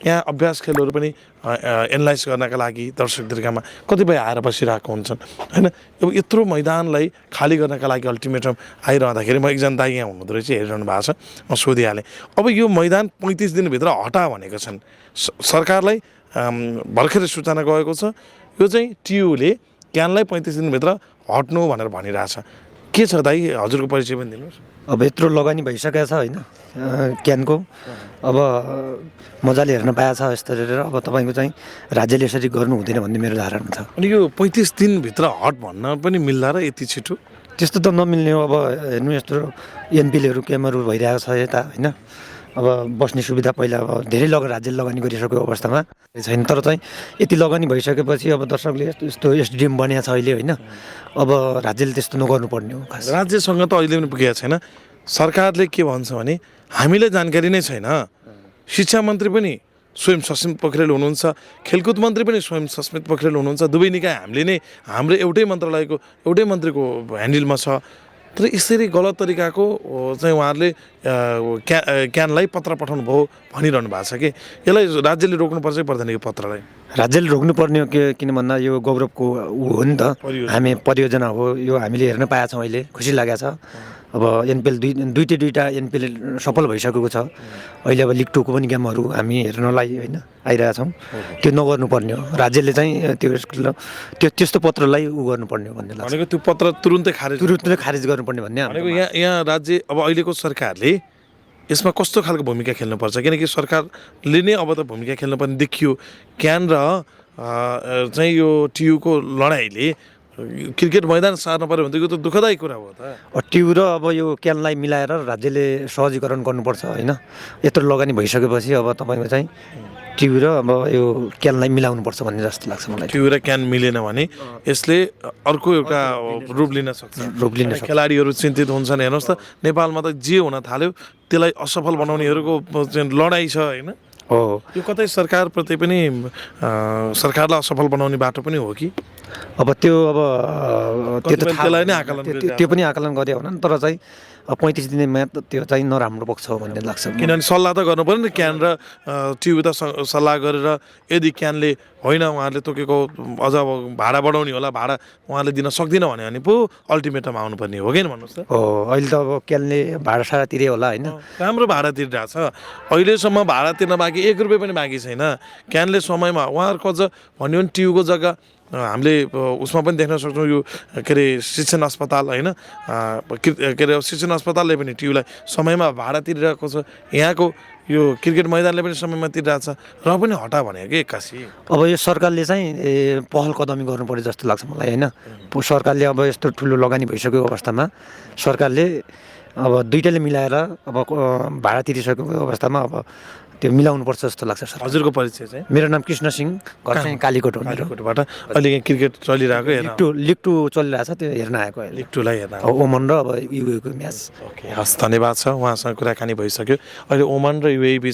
यहाँ अभ्यास खेलहरू पनि एनालाइज गर्नका लागि दर्शक दीर्घामा कतिपय आएर बसिरहेको हुन्छन् होइन। अब यत्रो मैदानलाई खाली गर्नका लागि अल्टिमेटम आइरहँदाखेरि म एकजना दाइ यहाँ हुनुहुँदो रहेछ, हेरिरहनु भएको छ, म सोधिहालेँ। अब यो मैदान 35 दिनभित्र हटा भनेको छन् सरकारलाई। भर्खरै सूचना गएको छ यो चाहिँ टियुले क्यानलाई 35 दिनभित्र हट्नु भनेर भनिरहेछ। के छ दाइ, हजुरको परिचय पनि दिनुहोस्। अब यत्रो लगानी भइसकेको छ होइन क्यानको, अब मजाले हेर्न पाएको छ यस्तो हेरेर। अब तपाईँको चाहिँ राज्यले यसरी गर्नु हुँदैन भन्ने मेरो धारणा छ। अनि यो 35 दिनभित्र हट भन्न पनि मिल्ला र यति छिटो? त्यस्तो त नमिल्ने हो। अब हेर्नु यस्तो एनपिलहरू क्यामहरू भइरहेको छ यता होइन। अब बस्ने सुविधा पहिला अब धेरै राज्यले लगानी गरिसकेको अवस्थामा छैन। तर चाहिँ यति लगानी भइसकेपछि अब दर्शकले यस्तो एसडिएम बनिएको छ अहिले होइन। अब राज्यले त्यस्तो नगर्नुपर्ने हो खास। राज्यसँग त अहिले पनि पुगेको छैन। सरकारले के भन्छ भने हामीलाई जानकारी नै छैन। शिक्षा मन्त्री पनि स्वयं सस्मित पोखरेल हुनुहुन्छ, खेलकुद मन्त्री पनि स्वयं सस्मित पोखरेल हुनुहुन्छ। दुवै निकाय हामीले नै हाम्रो एउटै मन्त्रालयको एउटै मन्त्रीको ह्यान्डलमा छ। तर यसरी गलत तरिकाको चाहिँ उहाँहरूले क्यानलाई पत्र पठाउनु भयो भनिरहनु भएको छ कि यसलाई राज्यले रोक्नुपर्छ कि पर्दैन? यो पत्रलाई राज्यले रोक्नुपर्ने हो किन भन्दा यो गौरवको हो नि त, हामी परियोजना हो यो। हामीले हेर्न पाएका छौँ, अहिले खुसी लागेको छ। अब एनपिएल दुईवटा एनपिएल सफल भइसकेको छ। अहिले अब लिग 2 को पनि गेमहरू हामी हेर्नलाई होइन आइरहेका छौँ। त्यो नगर्नुपर्ने हो राज्यले चाहिँ। त्यस्तो पत्रलाई गर्नुपर्ने हो भन्ने लाग्छ। भनेको त्यो पत्र तुरुन्तै खारेज गर्नुपर्ने भन्ने भनेको यहाँ राज्य अब अहिलेको सरकारले यसमा कस्तो खालको भूमिका खेल्नुपर्छ? किनकि सरकारले नै अब त भूमिका खेल्नुपर्ने देखियो। क्यान र चाहिँ यो टियुको लडाइँले क्रिकेट मैदान सार्नु पऱ्यो भने त दुःखदायी कुरा हो त। टियु र अब यो क्यानलाई मिलाएर राज्यले सहजीकरण गर्नुपर्छ होइन। यत्रो लगानी भइसकेपछि अब तपाईँको चाहिँ टियु र अब यो क्यानलाई मिलाउनुपर्छ भन्ने जस्तो लाग्छ मलाई। टियु र क्यान मिलेन भने यसले अर्को एउटा रूप लिन सक्छ। खेलाडीहरू चिन्तित हुन्छन्। हेर्नुहोस् त नेपालमा त जे हुन थाल्यो त्यसलाई असफल बनाउनेहरूको लडाइँ छ होइन। हो, यो कतै सरकारप्रति पनि सरकारलाई असफल बनाउने बाटो पनि हो कि? अब त्यो त्यो त त्यसलाई नै आकलन त्यो पनि आकलन गरे होला नि। तर चाहिँ 35 दिनमा त्यो चाहिँ नराम्रो पक्ष हो भन्ने लाग्छ। किनभने सल्लाह त गर्नु पऱ्यो नि क्यान र टियु त सल्लाह गरेर यदि क्यानले होइन उहाँहरूले तोकेको अझ भाडा बढाउने होला, भाडा उहाँले दिन सक्दिनँ भने पो अल्टिमेटम आउनुपर्ने हो कि भन्नुहोस् त। हो, अहिले त अब क्यानले भाडा साडा तिरे होला होइन। राम्रो भाडा तिरिरहेको छ। अहिलेसम्म भाडा तिर्न बाँकी 1 रुपियाँ पनि बाँकी छैन। क्यानले समयमा उहाँहरूको अझ भन्यो भने टियुको जग्गा हामीले उसमा पनि देख्न सक्छौँ। यो के अरे शिक्षण अस्पताल होइन, के अरे शिक्षण अस्पतालले पनि टियुलाई समयमा भाडा तिरिरहेको छ। यहाँको यो क्रिकेट मैदानले पनि समयमा तिरिरहेको छ र पनि हटा भने कि एक्कासी। अब यो सरकारले चाहिँ पहल कदमी गर्नु पर्यो जस्तो लाग्छ मलाई होइन। सरकारले अब यस्तो ठुलो लगानी भइसकेको अवस्थामा सरकारले अब दुइटाले मिलाएर अब भाडा तिरिसकेको अवस्थामा अब त्यो मिलाउनुपर्छ जस्तो लाग्छ सर। हजुरको परिचय चाहिँ? मेरो नाम कृष्ण सिंह, घर चाहिँ कालीकोट हो। कालीकोटबाट अहिले यहाँ क्रिकेट चलिरहेको लिग 2 चलिरहेको छ, त्यो हेर्न आएको। लिग 2 लाई हेर्न ओमन र अब युएको म्याच। ओके, हस्, धन्यवाद छ। उहाँसँग कुराकानी भइसक्यो। अहिले ओमान र युए